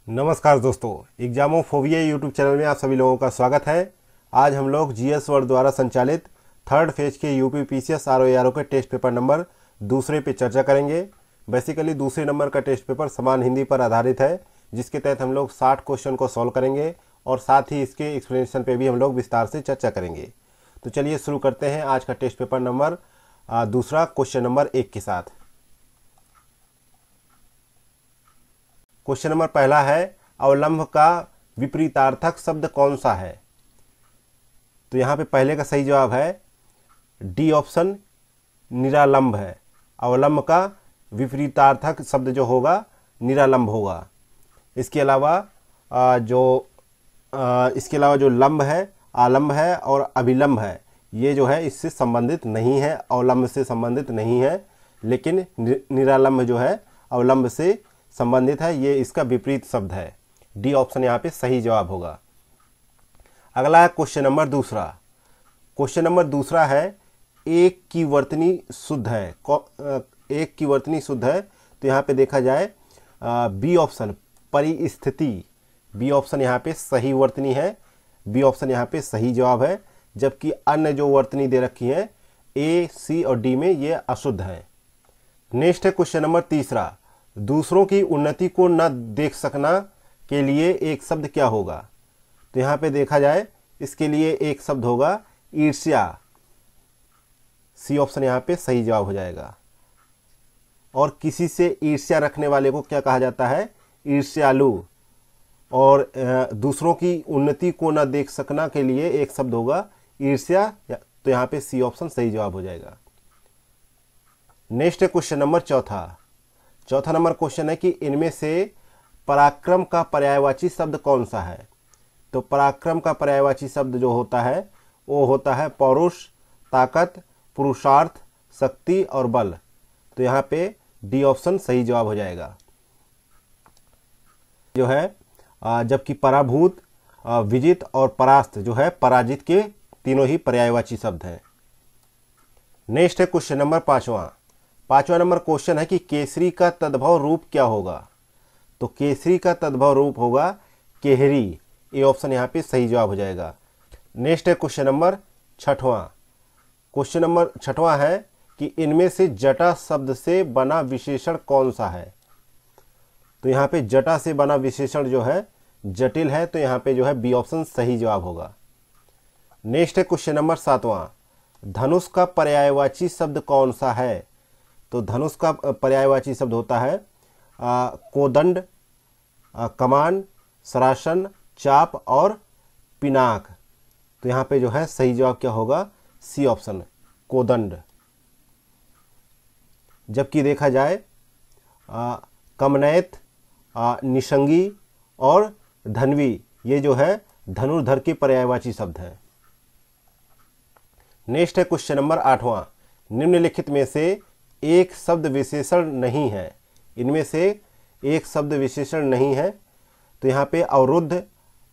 नमस्कार दोस्तों, एग्जामोफोबिया YouTube channel में आप सभी लोगों का स्वागत है। आज हम लोग जीएस वर्ड द्वारा संचालित थर्ड फेज के यूपी पीसीएस आरओ के टेस्ट पेपर नंबर दूसरे पे चर्चा करेंगे। बेसिकली दूसरे नंबर का टेस्ट पेपर समान हिंदी पर आधारित है, जिसके तहत हम लोग 60 क्वेश्चन को सॉल्व करेंगे और साथ ही इसके एक्सप्लेनेशन पे भी हम लोग विस्तार से चर्चा करेंगे। तो चलिए शुरू करते हैं आज का टेस्ट पेपर नंबर दूसरा क्वेश्चन नंबर 1 के साथ। क्वेश्चन नंबर पहला है, अवलंब का विपरीतार्थक शब्द कौन सा है? तो यहाँ पे पहले का सही जवाब है डी ऑप्शन, निरालंब है। अवलंब का विपरीतार्थक शब्द जो होगा निरालंब होगा। इसके अलावा जो लंब है, आलंब है और अभिलंब है, ये जो है इससे संबंधित नहीं है, अवलंब से संबंधित नहीं है, लेकिन निरालंब जो है अवलंब से संबंधित है। ये इसका विपरीत शब्द है। डी ऑप्शन यहाँ पे सही जवाब होगा। अगला है क्वेश्चन नंबर दूसरा। क्वेश्चन नंबर दूसरा है, एक की वर्तनी शुद्ध है। एक की वर्तनी शुद्ध है, तो यहाँ पे देखा जाए बी ऑप्शन, परिस्थिति। बी ऑप्शन यहाँ पे सही वर्तनी है। बी ऑप्शन यहाँ पे सही जवाब है, जबकि अन्य जो वर्तनी दे रखी है ए, सी और डी में ये अशुद्ध है। नेक्स्ट है क्वेश्चन नंबर तीसरा, दूसरों की उन्नति को न देख सकना के लिए एक शब्द क्या होगा? तो यहाँ पे देखा जाए इसके लिए एक शब्द होगा ईर्ष्या। सी ऑप्शन यहाँ पे सही जवाब हो जाएगा। और किसी से ईर्ष्या रखने वाले को क्या कहा जाता है? ईर्ष्यालु। और दूसरों की उन्नति को न देख सकना के लिए एक शब्द होगा ईर्ष्या, तो यहाँ पे सी ऑप्शन सही जवाब हो जाएगा। नेक्स्ट है क्वेश्चन नंबर चौथा नंबर क्वेश्चन है कि इनमें से पराक्रम का पर्यायवाची शब्द कौन सा है? तो पराक्रम का पर्यायवाची शब्द जो होता है वो होता है पौरुष, ताकत, पुरुषार्थ, शक्ति और बल। तो यहाँ पे डी ऑप्शन सही जवाब हो जाएगा जो है। जबकि पराभूत, विजित और परास्त जो है पराजित के तीनों ही पर्यायवाची शब्द हैं। नेक्स्ट है क्वेश्चन नंबर पांचवा नंबर क्वेश्चन है कि केसरी का तद्भव रूप क्या होगा? तो केसरी का तद्भव रूप होगा केहरी। ए ऑप्शन यहाँ पे सही जवाब हो जाएगा। नेक्स्ट है क्वेश्चन नंबर छठवां। क्वेश्चन नंबर छठवां है कि इनमें से जटा शब्द से बना विशेषण कौन सा है? तो यहाँ पे जटा से बना विशेषण जो है जटिल है, तो यहाँ पे जो है बी ऑप्शन सही जवाब होगा। नेक्स्ट है क्वेश्चन नंबर सातवां, धनुष का पर्यायवाची शब्द कौन सा है? तो धनुष का पर्यायवाची शब्द होता है कोदंड, कमान, सरासन, चाप और पिनाक। तो यहाँ पे जो है सही जवाब क्या होगा? सी ऑप्शन, कोदंड। जबकि देखा जाए कमनैत, निशंगी और धनवी, ये जो है धनुर्धर के पर्यायवाची शब्द हैं। नेक्स्ट है क्वेश्चन नंबर 8वां, निम्नलिखित में से एक शब्द विशेषण नहीं है। इनमें से एक शब्द विशेषण नहीं है, तो यहाँ पे अवरुद्ध,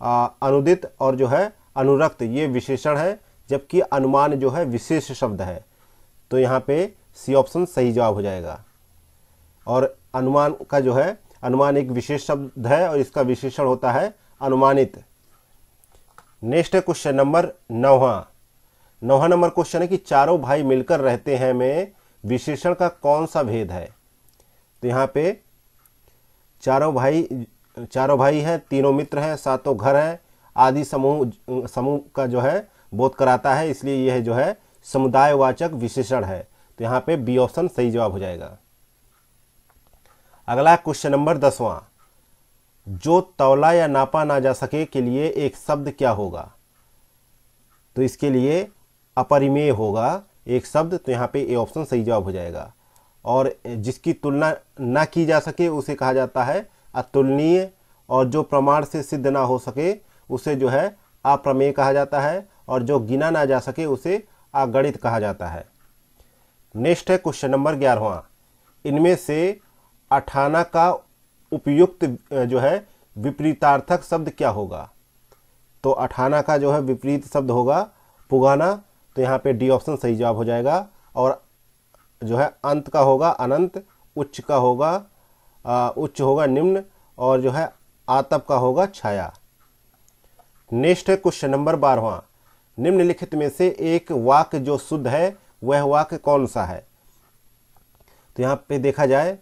अनुदित और जो है अनुरक्त ये विशेषण है, जबकि अनुमान जो है विशेष शब्द है। तो यहाँ पे सी ऑप्शन सही जवाब हो जाएगा। और अनुमान का जो है, अनुमान एक विशेष शब्द है और इसका विशेषण होता है अनुमानित। नेक्स्ट है क्वेश्चन नंबर 9वां नंबर क्वेश्चन है कि चारों भाई मिलकर रहते हैं में विशेषण का कौन सा भेद है? तो यहाँ पे चारों भाई हैं, तीनों मित्र हैं, सातों घर हैं आदि समूह का जो है बोध कराता है, इसलिए यह जो है समुदायवाचक विशेषण है। तो यहाँ पे बी ऑप्शन सही जवाब हो जाएगा। अगला क्वेश्चन नंबर 10वां, जो तौला या नापा ना जा सके के लिए एक शब्द क्या होगा? तो इसके लिए अपरिमेय होगा एक शब्द, तो यहाँ पे ए ऑप्शन सही जवाब हो जाएगा। और जिसकी तुलना ना की जा सके उसे कहा जाता है अतुलनीय, और जो प्रमाण से सिद्ध ना हो सके उसे जो है अप्रमेय कहा जाता है, और जो गिना ना जा सके उसे अगणित कहा जाता है। नेक्स्ट है क्वेश्चन नंबर 11वां, इनमें से अठाना का उपयुक्त जो है विपरीतार्थक शब्द क्या होगा? तो अठाना का जो है विपरीत शब्द होगा पुगाना, तो यहाँ पे डी ऑप्शन सही जवाब हो जाएगा। और जो है अंत का होगा अनंत, उच्च का होगा उच्च होगा निम्न, और जो है आतप का होगा छाया। नेक्स्ट है क्वेश्चन नंबर 12वां, निम्नलिखित में से एक वाक्य जो शुद्ध है वह वाक्य कौन सा है। तो यहाँ पे देखा जाए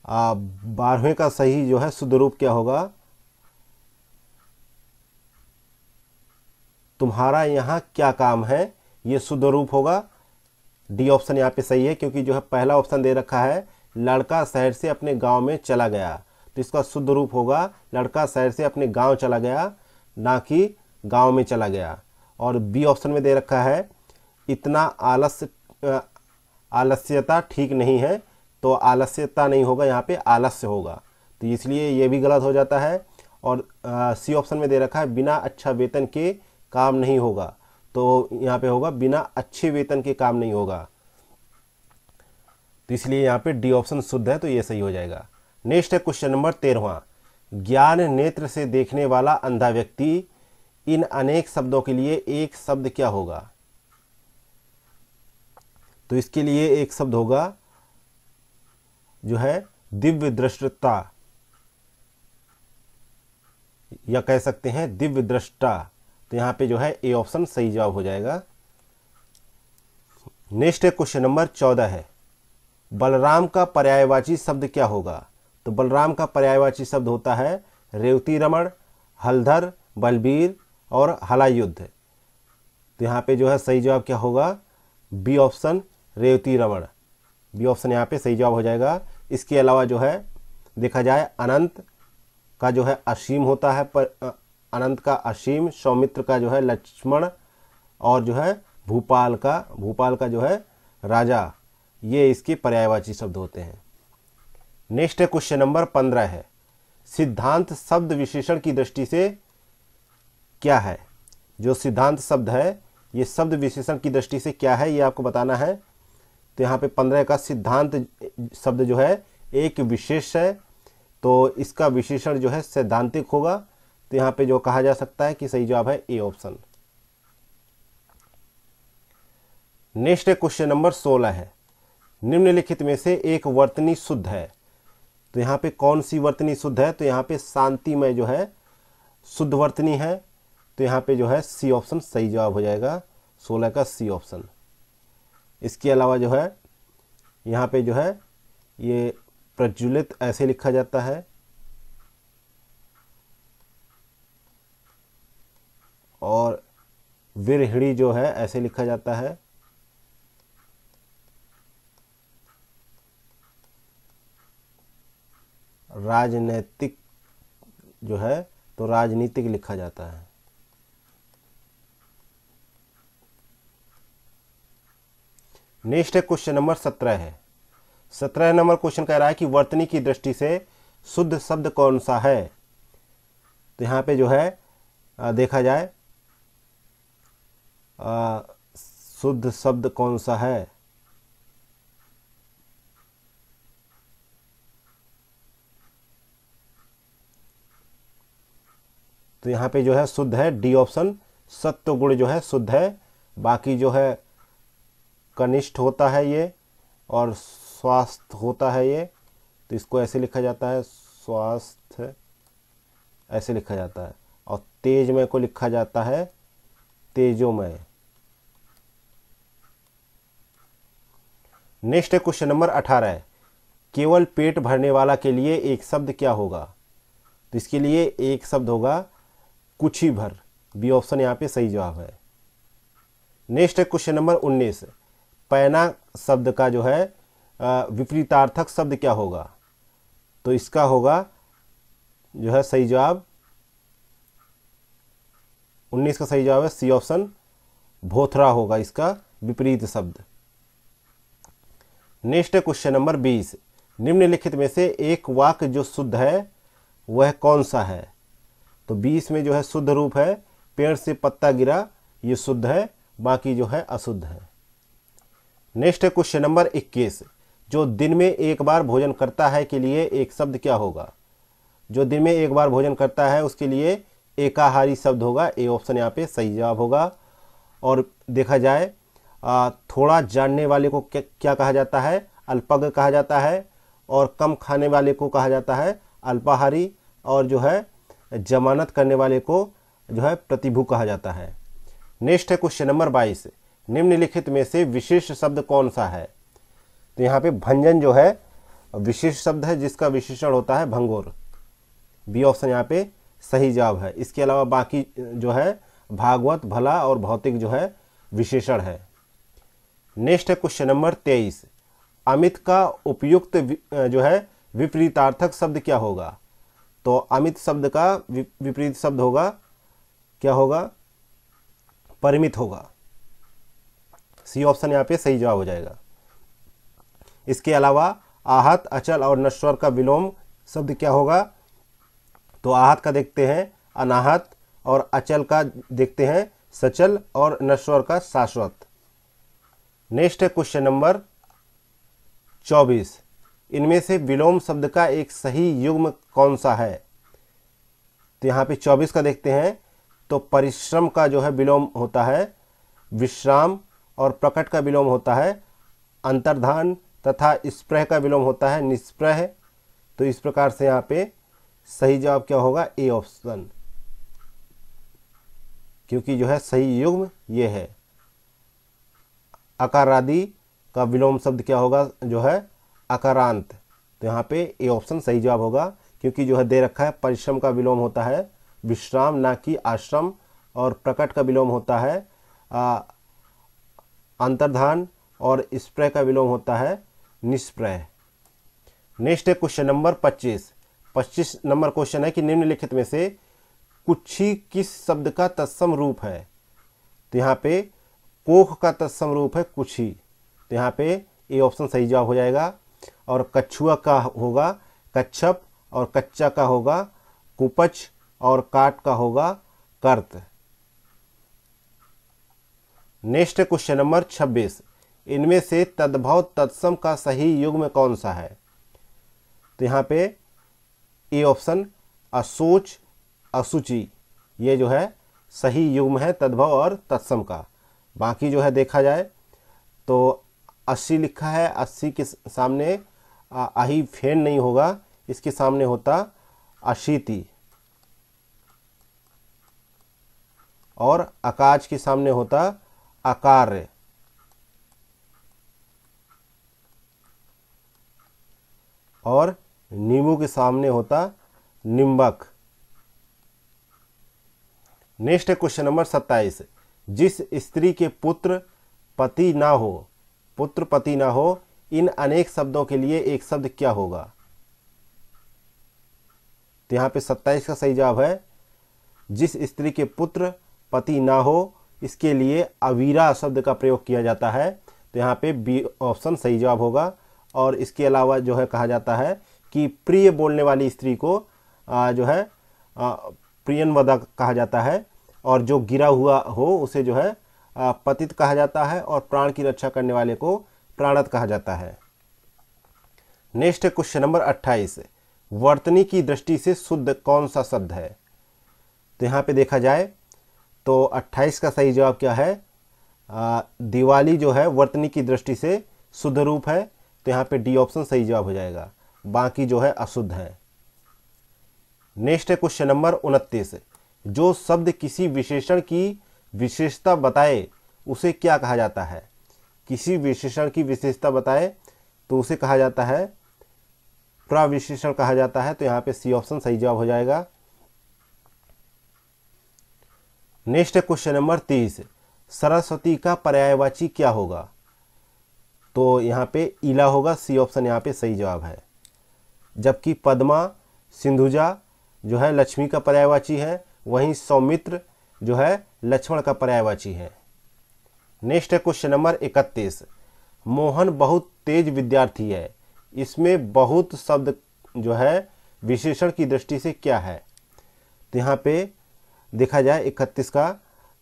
12वें का सही जो है शुद्ध रूप क्या होगा, तुम्हारा यहाँ क्या काम है, ये शुद्ध रूप होगा। डी ऑप्शन यहाँ पे सही है, क्योंकि जो है पहला ऑप्शन दे रखा है लड़का शहर से अपने गांव में चला गया, तो इसका शुद्ध रूप होगा लड़का शहर से अपने गांव चला गया, ना कि गांव में चला गया। और बी ऑप्शन में दे रखा है इतना आलस्यता ठीक नहीं है, तो आलस्यता नहीं होगा, यहाँ पे आलस्य होगा, तो इसलिए ये भी गलत हो जाता है। और सी ऑप्शन में दे रखा है बिना अच्छा वेतन के काम नहीं होगा, तो यहाँ पे होगा बिना अच्छे वेतन के काम नहीं होगा, तो इसलिए यहाँ पे डी ऑप्शन शुद्ध है, तो ये सही हो जाएगा। नेक्स्ट है क्वेश्चन नंबर 13वां, ज्ञान नेत्र से देखने वाला अंधा व्यक्ति, इन अनेक शब्दों के लिए एक शब्द क्या होगा। तो इसके लिए एक शब्द होगा जो है दिव्य दृष्टता, या कह सकते हैं दिव्य दृष्टा, तो यहाँ पे जो है ए ऑप्शन सही जवाब हो जाएगा। नेक्स्ट है क्वेश्चन नंबर 14 है, बलराम का पर्यायवाची शब्द क्या होगा। तो बलराम का पर्यायवाची शब्द होता है रेवती रमण, हलधर, बलबीर और हलायुद्ध, तो यहाँ पे जो है सही जवाब क्या होगा, बी ऑप्शन रेवती रमण, बी ऑप्शन यहाँ पे सही जवाब हो जाएगा। इसके अलावा जो है देखा जाए अनंत का जो है असीम होता है, पर अनंत का असीम, सौमित्र का जो है लक्ष्मण, और जो है भूपाल का जो है राजा, ये इसके पर्यायवाची शब्द होते हैं। नेक्स्ट है क्वेश्चन नंबर 15 है, सिद्धांत शब्द विशेषण की दृष्टि से क्या है। जो सिद्धांत शब्द है ये शब्द विशेषण की दृष्टि से क्या है, ये आपको बताना है। तो यहाँ पे 15 का सिद्धांत शब्द जो है एक विशेष है, तो इसका विशेषण जो है सैद्धांतिक होगा, तो यहाँ पे जो कहा जा सकता है कि सही जवाब है ए ऑप्शन। नेक्स्ट है क्वेश्चन नंबर 16 है, निम्नलिखित में से एक वर्तनी शुद्ध है। तो यहाँ पे कौन सी वर्तनी शुद्ध है, तो यहाँ पे शांतिमय जो है शुद्ध वर्तनी है, तो यहाँ पे जो है सी ऑप्शन सही जवाब हो जाएगा, 16 का सी ऑप्शन। इसके अलावा जो है यहाँ पे जो है ये प्रज्वलित ऐसे लिखा जाता है, और विरहिणी जो है ऐसे लिखा जाता है, राजनैतिक जो है तो राजनीतिक लिखा जाता है। नेक्स्ट है क्वेश्चन नंबर 17 है, 17 नंबर क्वेश्चन कह रहा है कि वर्तनी की दृष्टि से शुद्ध शब्द कौन सा है। तो यहाँ पे जो है देखा जाए शुद्ध शब्द कौन सा है, तो यहाँ पे जो है शुद्ध है डी ऑप्शन, सत्व गुण जो है शुद्ध है, बाकी जो है कनिष्ठ होता है ये, और स्वास्थ्य होता है ये, तो इसको ऐसे लिखा जाता है स्वास्थ्य, ऐसे लिखा जाता है, और तेजमय को लिखा जाता है तेजोमय। नेक्स्ट है क्वेश्चन नंबर 18 है, केवल पेट भरने वाला के लिए एक शब्द क्या होगा। तो इसके लिए एक शब्द होगा कुछी भर, बी ऑप्शन यहाँ पे सही जवाब है। नेक्स्ट है क्वेश्चन नंबर 19, पैना शब्द का जो है विपरीतार्थक शब्द क्या होगा। तो इसका होगा जो है सही जवाब, 19 का सही जवाब है सी ऑप्शन, भोथरा होगा इसका विपरीत शब्द। नेक्स्ट है क्वेश्चन नंबर 20, निम्नलिखित में से एक वाक्य जो शुद्ध है वह कौन सा है। तो 20 में जो है शुद्ध रूप है पेड़ से पत्ता गिरा, ये शुद्ध है, बाकी जो है अशुद्ध है। नेक्स्ट है क्वेश्चन नंबर 21, जो दिन में एक बार भोजन करता है के लिए एक शब्द क्या होगा। जो दिन में एक बार भोजन करता है उसके लिए एकाहारी शब्द होगा, ए ऑप्शन यहाँ पे सही जवाब होगा। और देखा जाए थोड़ा जानने वाले को क्या कहा जाता है, अल्पज्ञ कहा जाता है, और कम खाने वाले को कहा जाता है अल्पाहारी, और जो है जमानत करने वाले को जो है प्रतिभू कहा जाता है। नेक्स्ट है क्वेश्चन नंबर 22, निम्नलिखित में से विशेष शब्द कौन सा है? तो यहाँ पे भंजन जो है विशेष शब्द है जिसका विशेषण होता है भंगुर। बी ऑप्शन यहाँ पे सही जवाब है। इसके अलावा बाकी जो है भागवत, भला और भौतिक जो है विशेषण है। नेक्स्ट है क्वेश्चन नंबर 23, अमित का उपयुक्त जो है विपरीतार्थक शब्द क्या होगा? तो अमित शब्द का विपरीत शब्द होगा, क्या होगा? परिमित होगा। सी ऑप्शन यहाँ पे सही जवाब हो जाएगा। इसके अलावा आहत, अचल और नश्वर का विलोम शब्द क्या होगा? तो आहत का देखते हैं अनाहत और अचल का देखते हैं सचल और नश्वर का शाश्वत। नेक्स्ट है क्वेश्चन नंबर 24, इनमें से विलोम शब्द का एक सही युग्म कौन सा है? तो यहाँ पे 24 का देखते हैं तो परिश्रम का जो है विलोम होता है विश्राम, और प्रकट का विलोम होता है अंतर्धान, तथा स्प्रह का विलोम होता है निष्प्रह। तो इस प्रकार से यहाँ पे सही जवाब क्या होगा? ए ऑप्शन, क्योंकि जो है सही युग्म ये है। अकारादि का विलोम शब्द क्या होगा? जो है अकारांत। तो यहाँ पे ए ऑप्शन सही जवाब होगा, क्योंकि जो है दे रखा है परिश्रम का विलोम होता है विश्राम ना कि आश्रम, और प्रकट का विलोम होता है अंतर्धान, और स्प्रह का विलोम होता है निष्प्रह। नेक्स्ट है क्वेश्चन नंबर 25 नंबर क्वेश्चन है कि निम्नलिखित में से कुक्षी किस शब्द का तत्सम रूप है? तो यहाँ पे कोख का तत्सम रूप है कुक्षी। तो यहाँ पे ए ऑप्शन सही जवाब हो जाएगा। और कछुआ का होगा कच्छप, और कच्चा का होगा कुपच, और काट का होगा कर्त। नेक्स्ट क्वेश्चन नंबर 26, इनमें से तद्भव तत्सम का सही युग्म कौन सा है? तो यहाँ पे ए ऑप्शन अशोच अशुचि, ये जो है सही युग्म है तद्भव और तत्सम का। बाकी जो है देखा जाए तो 80 लिखा है, 80 के सामने आही फेन नहीं होगा, इसके सामने होता अशीति, और अकाज के सामने होता अकार्य, और नींबू के सामने होता निम्बक। नेक्स्ट है क्वेश्चन नंबर 27, जिस स्त्री के पुत्र पति ना हो, पुत्र पति ना हो, इन अनेक शब्दों के लिए एक शब्द क्या होगा? तो यहाँ पे 27 का सही जवाब है जिस स्त्री के पुत्र पति ना हो, इसके लिए अवीरा शब्द का प्रयोग किया जाता है। तो यहाँ पे बी ऑप्शन सही जवाब होगा। और इसके अलावा जो है कहा जाता है कि प्रिय बोलने वाली स्त्री को जो है प्रियनवदा कहा जाता है, और जो गिरा हुआ हो उसे जो है पतित कहा जाता है, और प्राण की रक्षा करने वाले को प्राणत कहा जाता है। नेक्स्ट क्वेश्चन नंबर 28, वर्तनी की दृष्टि से शुद्ध कौन सा शब्द है? तो यहाँ पे देखा जाए तो 28 का सही जवाब क्या है? दिवाली जो है वर्तनी की दृष्टि से शुद्ध रूप है। तो यहाँ पे डी ऑप्शन सही जवाब हो जाएगा, बाकी जो है अशुद्ध है। नेक्स्ट है क्वेश्चन नंबर 29, जो शब्द किसी विशेषण की विशेषता बताए उसे क्या कहा जाता है? किसी विशेषण की विशेषता बताए तो उसे कहा जाता है प्रविशेषण कहा जाता है। तो यहाँ पे सी ऑप्शन सही जवाब हो जाएगा। नेक्स्ट है क्वेश्चन नंबर 30, सरस्वती का पर्यायवाची क्या होगा? तो यहाँ पे इला होगा, सी ऑप्शन यहाँ पे सही जवाब है। जबकि पद्मा सिंधुजा जो है लक्ष्मी का पर्यायवाची है, वहीं सौमित्र जो है लक्ष्मण का पर्यायवाची है। नेक्स्ट है क्वेश्चन नंबर 31, मोहन बहुत तेज विद्यार्थी है, इसमें बहुत शब्द जो है विशेषण की दृष्टि से क्या है? तो यहाँ पे देखा जाए 31 का,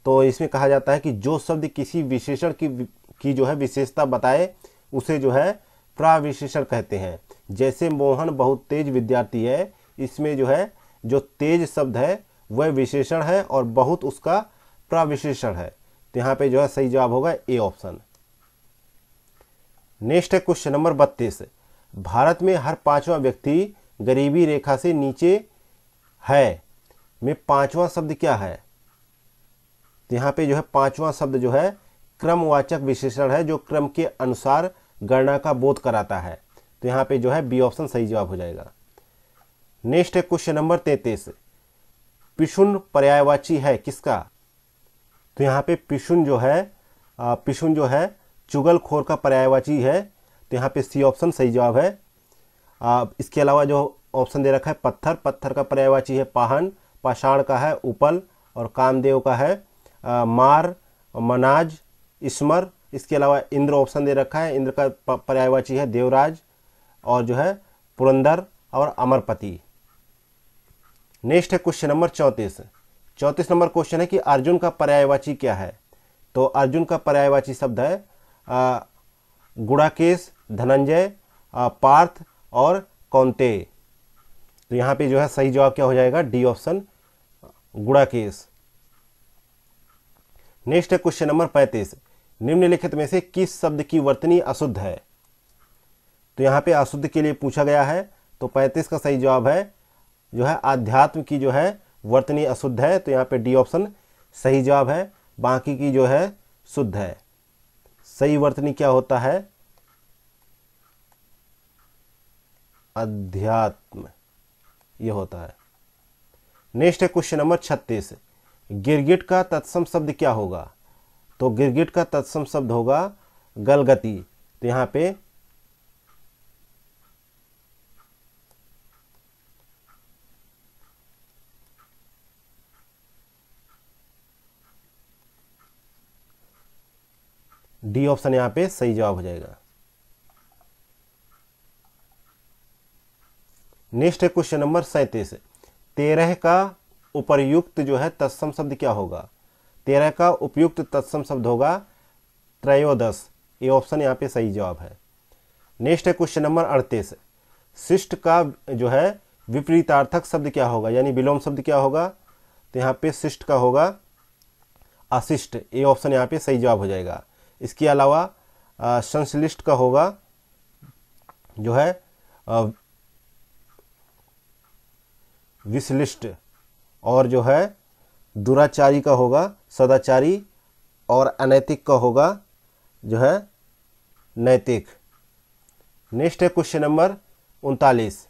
तो इसमें कहा जाता है कि जो शब्द किसी विशेषण की जो है विशेषता बताए उसे जो है प्रविशेषण कहते हैं। जैसे मोहन बहुत तेज विद्यार्थी है, इसमें जो है जो तेज शब्द है वह विशेषण है और बहुत उसका प्रविशेषण है। तो यहाँ पे जो है सही जवाब होगा ए ऑप्शन। नेक्स्ट है क्वेश्चन नंबर 32, भारत में हर 5वां व्यक्ति गरीबी रेखा से नीचे है में पांचवा शब्द क्या है? तो यहाँ पे जो है पांचवा शब्द जो है क्रमवाचक विशेषण है, जो क्रम के अनुसार गणना का बोध कराता है। तो यहाँ पे जो है बी ऑप्शन सही जवाब हो जाएगा। नेक्स्ट है क्वेश्चन नंबर 33, पिशुन पर्यायवाची है किसका? तो यहाँ पे पिशुन जो है चुगलखोर का पर्यायवाची है। तो यहाँ पे सी ऑप्शन सही जवाब है। इसके अलावा जो ऑप्शन दे रखा है पत्थर का पर्यायवाची है पाहन, पाषाण का है उपल, और कामदेव का है मार, मनाज, स्मर। इसके अलावा इंद्र ऑप्शन दे रखा है, इंद्र का पर्यायवाची है देवराज, और जो है पुरंदर और अमरपति। नेक्स्ट है क्वेश्चन नंबर 34 नंबर क्वेश्चन है कि अर्जुन का पर्यायवाची क्या है? तो अर्जुन का पर्यायवाची शब्द है गुड़ाकेश, धनंजय, पार्थ और कौंतेय। तो यहाँ पे जो है सही जवाब क्या हो जाएगा? D option Gudakesh. नेक्स्ट है क्वेश्चन नंबर 35, निम्नलिखित में से किस शब्द की वर्तनी अशुद्ध है? तो यहाँ पे अशुद्ध के लिए पूछा गया है। तो 35 का सही जवाब है जो है आध्यात्म की जो है वर्तनी अशुद्ध है। तो यहाँ पे डी ऑप्शन सही जवाब है। बाकी की जो है शुद्ध है। सही वर्तनी क्या होता है? अध्यात्म, ये होता है। नेक्स्ट है क्वेश्चन नंबर 36, गिरगिट का तत्सम शब्द क्या होगा? तो गिरगिट का तत्सम शब्द होगा गलगति। तो यहाँ पे डी ऑप्शन यहाँ पे सही जवाब हो जाएगा। नेक्स्ट है क्वेश्चन नंबर 37, 13 का उपर्युक्त जो है तत्सम शब्द क्या होगा? 13 का उपयुक्त तत्सम शब्द होगा त्रयोदश। ये ऑप्शन यहाँ पे सही जवाब है। नेक्स्ट है क्वेश्चन नंबर 38, शिष्ट का जो है विपरीतार्थक शब्द क्या होगा, यानी विलोम शब्द क्या होगा? तो यहाँ पे शिष्ट का होगा अशिष्ट। ये ऑप्शन यहाँ पे सही जवाब हो जाएगा। इसके अलावा संश्लिष्ट का होगा जो है विश्लिष्ट, और जो है दुराचारी का होगा सदाचारी, और अनैतिक का होगा जो है नैतिक। नेक्स्ट है क्वेश्चन नंबर 39,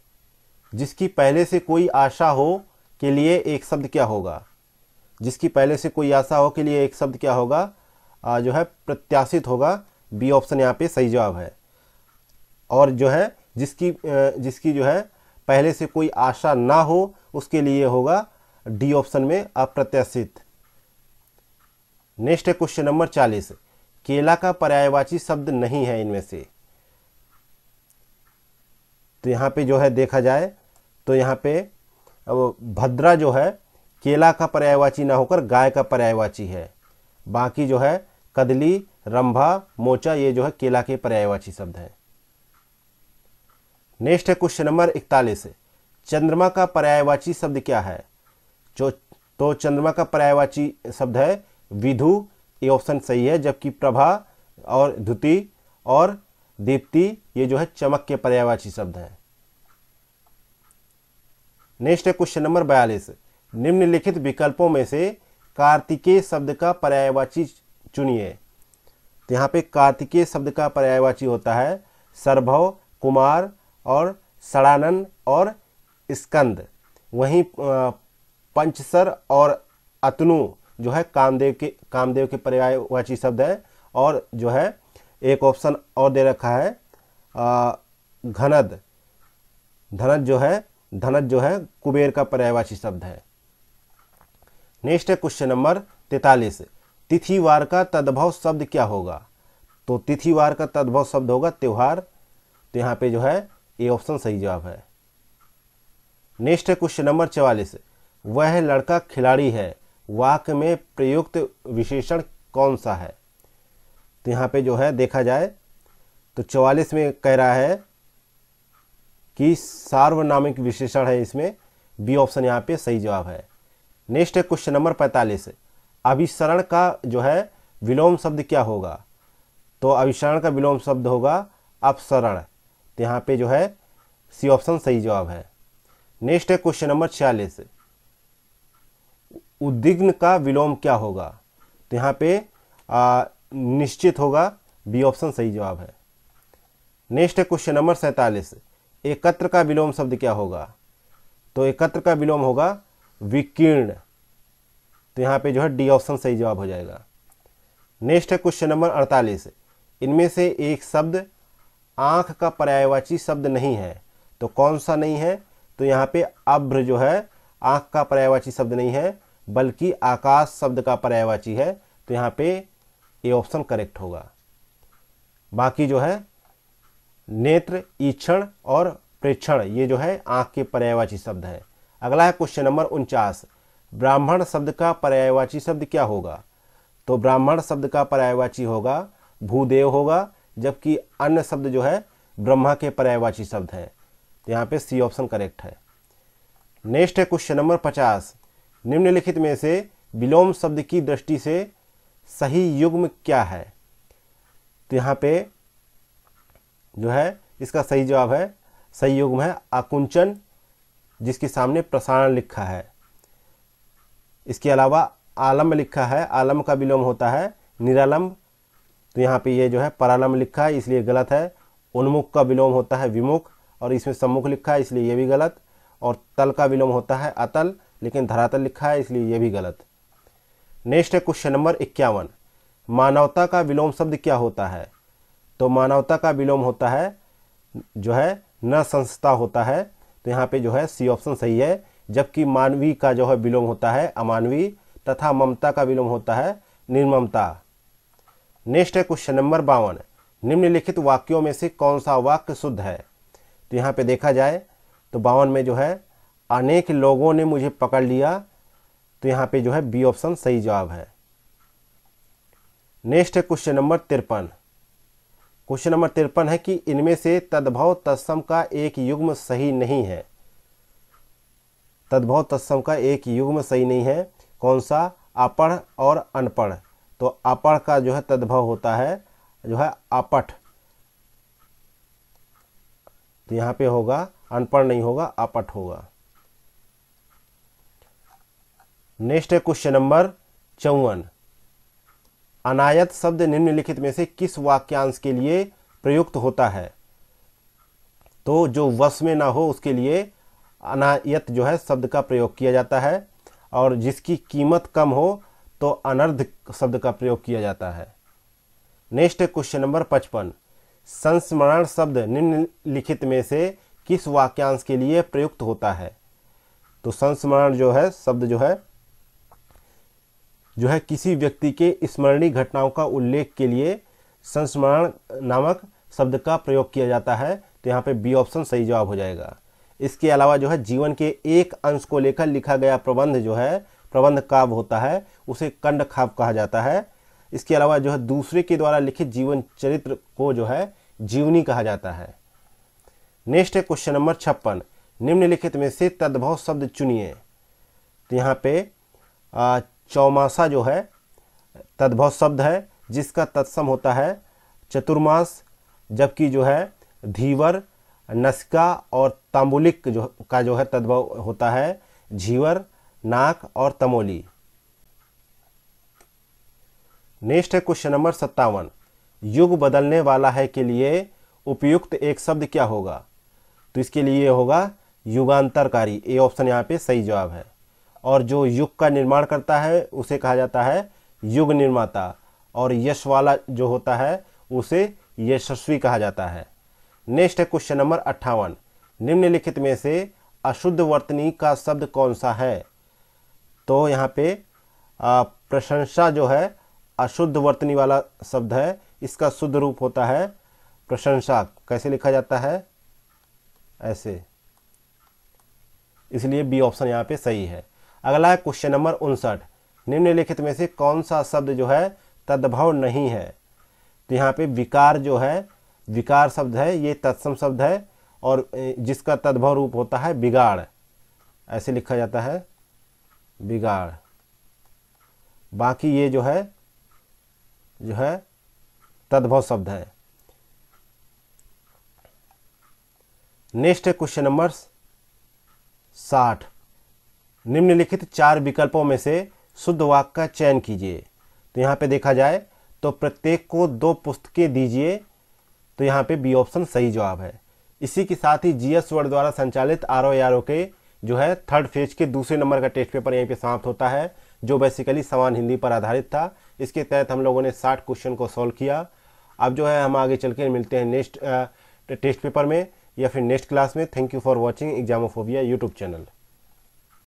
जिसकी पहले से कोई आशा हो के लिए एक शब्द क्या होगा? जिसकी पहले से कोई आशा हो के लिए एक शब्द क्या होगा? जो है प्रत्याशित होगा। बी ऑप्शन यहाँ पे सही जवाब है। और जो है जिसकी जो है पहले से कोई आशा ना हो उसके लिए होगा डी ऑप्शन में अप्रत्याशित। नेक्स्ट है क्वेश्चन नंबर 40, केला का पर्यायवाची शब्द नहीं है इनमें से। तो यहाँ पे जो है देखा जाए तो यहाँ पे अब भद्रा जो है केला का पर्यायवाची ना होकर गाय का पर्यायवाची है। बाकी जो है कदली, रंभा, मोचा, ये जो है केला के पर्यायवाची शब्द है। नेक्स्ट है क्वेश्चन नंबर 41, चंद्रमा का पर्यायवाची शब्द क्या है? तो चंद्रमा का पर्यायवाची शब्द है विधु। ये ऑप्शन सही है। जबकि प्रभा और द्युति और दीप्ति ये जो है चमक के पर्यायवाची शब्द है। नेक्स्ट है क्वेश्चन नंबर 42, निम्नलिखित विकल्पों में से कार्तिकेय शब्द का पर्यायवाची चुनिए। तो यहाँ पे कार्तिकेय शब्द का पर्यायवाची होता है सरभव, कुमार और षडानन और स्कंद। वहीं पंचसर और अतनु जो है कामदेव के पर्यायवाची शब्द है। और जो है एक ऑप्शन और दे रखा है घनद। धनज जो है कुबेर का पर्यायवाची शब्द है। नेक्स्ट है क्वेश्चन नंबर 43, तिथिवार का तद्भव शब्द क्या होगा? तो तिथिवार का तद्भव शब्द होगा त्योहार। तो यहाँ पे जो है ए ऑप्शन सही जवाब है। नेक्स्ट है क्वेश्चन नंबर 44, वह लड़का खिलाड़ी है, वाक्य में प्रयुक्त विशेषण कौन सा है? तो यहाँ पे जो है देखा जाए तो 44 में कह रहा है कि सार्वनामिक विशेषण है। इसमें बी ऑप्शन यहाँ पे सही जवाब है। नेक्स्ट है क्वेश्चन नंबर 45, अभिसरण का जो है विलोम शब्द क्या होगा? तो अभिसरण का विलोम शब्द होगा अपसरण। तो यहाँ पे जो है सी ऑप्शन सही जवाब है। नेक्स्ट है क्वेश्चन नंबर 46, उद्विग्न का विलोम क्या होगा? तो यहाँ पे निश्चित होगा, बी ऑप्शन सही जवाब है। नेक्स्ट है क्वेश्चन नंबर 47, एकत्र का विलोम शब्द क्या होगा? तो एकत्र का विलोम होगा विकीर्ण। तो यहाँ पे जो है डी ऑप्शन सही जवाब हो जाएगा। नेक्स्ट है क्वेश्चन नंबर 48, इनमें से एक शब्द आंख का पर्यायवाची शब्द नहीं है, तो कौन सा नहीं है? तो यहाँ पे अभ्र जो है आंख का पर्यायवाची शब्द नहीं है, बल्कि आकाश शब्द का पर्यायवाची है। तो यहाँ पे ए ऑप्शन करेक्ट होगा। बाकी जो है नेत्र, ईक्षण और प्रेक्षण, ये जो है आंख के पर्यायवाची शब्द है। अगला है क्वेश्चन नंबर 49, ब्राह्मण शब्द का पर्यायवाची शब्द क्या होगा? तो ब्राह्मण शब्द का पर्यायवाची होगा भूदेव होगा, जबकि अन्य शब्द जो है ब्रह्मा के पर्यायवाची शब्द है। तो यहाँ पे सी ऑप्शन करेक्ट है। नेक्स्ट है क्वेश्चन नंबर 50, निम्नलिखित में से विलोम शब्द की दृष्टि से सही युग्म क्या है? तो यहाँ पे जो है इसका सही जवाब है, सही युग्म है आकुंचन, जिसके सामने प्रसारण लिखा है। इसके अलावा आलम्ब लिखा है, आलम्ब का विलोम होता है निरालंब। तो यहाँ पे ये जो है परालंब लिखा है, इसलिए गलत है। उन्मुख का विलोम होता है विमुख, और इसमें सम्मुख लिखा है, इसलिए ये भी गलत। और तल का विलोम होता है अतल, लेकिन धरातल लिखा है, इसलिए ये भी गलत। नेक्स्ट है क्वेश्चन नंबर 51, मानवता का विलोम शब्द क्या होता है? तो मानवता का विलोम होता है जो है न संस्था होता है। तो यहाँ पे जो है सी ऑप्शन सही है। जबकि मानवी का जो है विलोम होता है अमानवी, तथा ममता का विलोम होता है निर्ममता। नेक्स्ट है क्वेश्चन नंबर 52, निम्नलिखित वाक्यों में से कौन सा वाक्य शुद्ध है? तो यहाँ पे देखा जाए तो 52 में जो है अनेक लोगों ने मुझे पकड़ लिया। तो यहाँ पे जो है बी ऑप्शन सही जवाब है। नेक्स्ट है क्वेश्चन नंबर 53, क्वेश्चन नंबर 53 है कि इनमें से तद्भव तत्सम का एक युग्म सही नहीं है। तद्भव तत्सम का एक युग्म सही नहीं है, कौन सा? अपढ़ और अनपढ़। तो अपढ़ का जो है तद्भव होता है जो है अपठ। तो यहाँ पे होगा अनपढ़ नहीं होगा, अपठ होगा। नेक्स्ट है क्वेश्चन नंबर 54, अनायत शब्द निम्नलिखित में से किस वाक्यांश के लिए प्रयुक्त होता है? तो जो वश में ना हो उसके लिए अनायत जो है शब्द का प्रयोग किया जाता है, और जिसकी कीमत कम हो तो अनर्ध शब्द का प्रयोग किया जाता है। नेक्स्ट है क्वेश्चन नंबर 55, संस्मरण शब्द निम्नलिखित में से किस वाक्यांश के लिए प्रयुक्त होता है? तो संस्मरण जो है शब्द जो है किसी व्यक्ति के स्मरणीय घटनाओं का उल्लेख के लिए संस्मरण नामक शब्द का प्रयोग किया जाता है। तो यहाँ पे बी ऑप्शन सही जवाब हो जाएगा। इसके अलावा जो है जीवन के एक अंश को लेकर लिखा गया प्रबंध जो है प्रबंध काव्य होता है, उसे कंड काव्य कहा जाता है। इसके अलावा जो है दूसरे के द्वारा लिखित जीवन चरित्र को जो है जीवनी कहा जाता है। नेक्स्ट है क्वेश्चन नंबर 56, निम्नलिखित में से तद्भव शब्द चुनिए। तो यहाँ पे चौमासा जो है तद्भव शब्द है, जिसका तत्सम होता है चतुर्मास, जबकि जो है धीवर, नसिका और तांबुलिक का जो है तद्भव होता है झीवर, नाक और तमोली। नेक्स्ट है क्वेश्चन नंबर 57, युग बदलने वाला है के लिए उपयुक्त एक शब्द क्या होगा? तो इसके लिए होगा युगांतरकारी। ए ऑप्शन यहाँ पे सही जवाब है। और जो युग का निर्माण करता है उसे कहा जाता है युग निर्माता, और यश वाला जो होता है उसे यशस्वी कहा जाता है। नेक्स्ट है क्वेश्चन नंबर 58, निम्नलिखित में से अशुद्ध वर्तनी का शब्द कौन सा है? तो यहाँ पे प्रशंसा जो है अशुद्ध वर्तनी वाला शब्द है, इसका शुद्ध रूप होता है प्रशंसा। कैसे लिखा जाता है? ऐसे, इसलिए बी ऑप्शन यहाँ पे सही है। अगला है क्वेश्चन नंबर 59, निम्नलिखित में से कौन सा शब्द जो है तद्भव नहीं है? तो यहाँ पे विकार जो है, विकार शब्द है, ये तत्सम शब्द है, और जिसका तद्भव रूप होता है बिगाड़। ऐसे लिखा जाता है बिगाड़। बाकी ये जो है तद्भव शब्द है। नेक्स्ट है क्वेश्चन नंबर 60, निम्नलिखित 4 विकल्पों में से शुद्ध वाक्य का चयन कीजिए। तो यहाँ पे देखा जाए तो प्रत्येक को 2 पुस्तकें दीजिए, तो यहाँ पे बी ऑप्शन सही जवाब है। इसी के साथ ही जीएस वर्ड द्वारा संचालित आरओ के जो है 3rd फेज के दूसरे नंबर का टेस्ट पेपर यहीं पे समाप्त होता है, जो बेसिकली समान हिंदी पर आधारित था। इसके तहत हम लोगों ने 60 क्वेश्चन को सॉल्व किया। अब जो है हम आगे चल के मिलते हैं नेक्स्ट टेस्ट पेपर में या फिर नेक्स्ट क्लास में। Thank you for watching Examophobia YouTube channel.